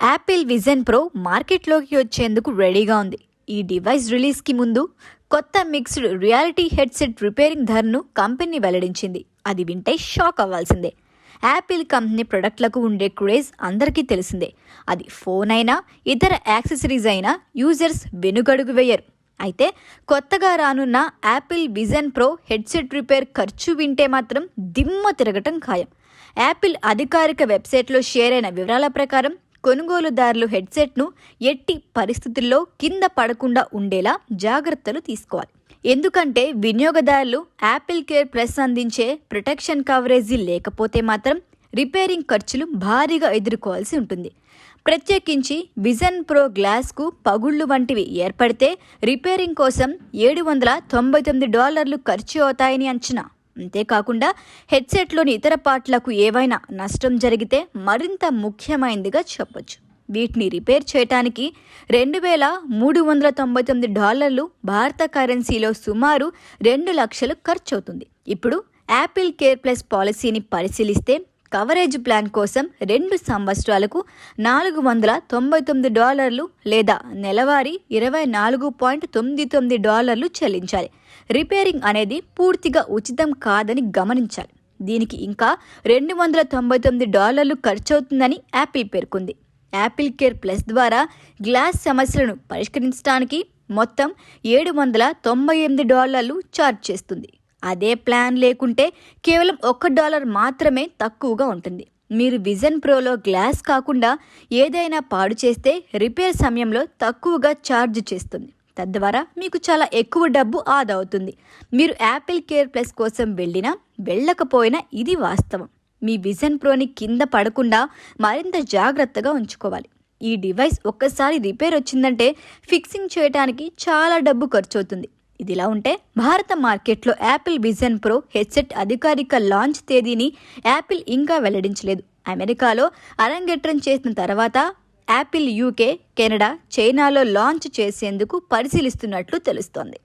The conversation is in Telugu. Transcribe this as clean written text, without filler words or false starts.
యాపిల్ విజన్ ప్రో మార్కెట్లోకి వచ్చేందుకు రెడీగా ఉంది. ఈ డివైస్ రిలీజ్కి ముందు కొత్త మిక్స్డ్ రియాలిటీ హెడ్సెట్ రిపేరింగ్ ధరను కంపెనీ వెల్లడించింది. అది వింటే షాక్ అవ్వాల్సిందే. యాపిల్ కంపెనీ ప్రొడక్ట్లకు ఉండే క్రేజ్ అందరికీ తెలిసిందే. అది ఫోన్ అయినా ఇతర యాక్సెసరీస్ అయినా యూజర్స్ వెనుగడుగు వేయరు. అయితే కొత్తగా రానున్న Apple vision pro headset repair ఖర్చు వింటే మాత్రం దిమ్మ తిరగటం ఖాయం. యాపిల్ అధికారిక వెబ్సైట్లో షేర్ అయిన వివరాల ప్రకారం కొనుగోలుదారులు హెడ్సెట్ను ఎట్టి పరిస్థితుల్లో కింద పడకుండా ఉండేలా జాగ్రత్తలు తీసుకోవాలి. ఎందుకంటే వినియోగదారులు యాపిల్ కేర్ ప్లస్ అందించే ప్రొటెక్షన్ కవరేజీ లేకపోతే మాత్రం రిపేరింగ్ ఖర్చులు భారీగా ఎదుర్కోవాల్సి ఉంటుంది. ప్రత్యేకించి విజన్ ప్రో గ్లాస్కు పగుళ్లు వంటివి ఏర్పడితే రిపేరింగ్ కోసం $799 ఖర్చు అవుతాయని అంచనా. అంతేకాకుండా హెడ్సెట్లోని ఇతర పార్ట్లకు ఏవైనా నష్టం జరిగితే మరింత ముఖ్యమైనదిగా చెప్పొచ్చు. వీటిని రిపేర్ చేయడానికి $2,399 భారత కరెన్సీలో సుమారు 2 లక్షలు ఖర్చు అవుతుంది. ఇప్పుడు యాపిల్ కేర్ ప్లస్ పాలసీని పరిశీలిస్తే కవరేజ్ ప్లాన్ కోసం 2 సంవత్సరాలకు $499 లేదా నెలవారీ $24.99 చెల్లించాలి. రిపేరింగ్ అనేది పూర్తిగా ఉచితం కాదని గమనించాలి. దీనికి ఇంకా $299 ఖర్చవుతుందని యాపిల్ పేర్కొంది. యాపిల్ కేర్ ప్లస్ ద్వారా గ్లాస్ సమస్యలను పరిష్కరించడానికి మొత్తం $798 ఛార్జ్ చేస్తుంది. అదే ప్లాన్ లేకుంటే కేవలం $1 మాత్రమే తక్కువగా ఉంటుంది. మీరు విజన్ ప్రోలో గ్లాస్ కాకుండా ఏదైనా పాడు చేస్తే రిపేర్ సమయంలో తక్కువగా ఛార్జ్ చేస్తుంది. తద్వారా మీకు చాలా ఎక్కువ డబ్బు ఆదా అవుతుంది. మీరు యాపిల్ కేర్ ప్లస్ కోసం వెళ్ళకపోయినా ఇది వాస్తవం. మీ విజన్ ప్రోని కింద పడకుండా మరింత జాగ్రత్తగా ఉంచుకోవాలి. ఈ డివైస్ ఒక్కసారి రిపేర్ వచ్చిందంటే ఫిక్సింగ్ చేయడానికి చాలా డబ్బు ఖర్చు అవుతుంది. ఇదిలా ఉంటే భారత మార్కెట్లో యాపిల్ విజన్ ప్రో హెడ్సెట్ అధికారిక లాంచ్ తేదీని యాపిల్ ఇంకా వెల్లడించలేదు. అమెరికాలో అరంగేట్రం చేసిన తర్వాత యాపిల్ యూకే, కెనడా, చైనాలో లాంచ్ చేసేందుకు పరిశీలిస్తున్నట్లు తెలుస్తోంది.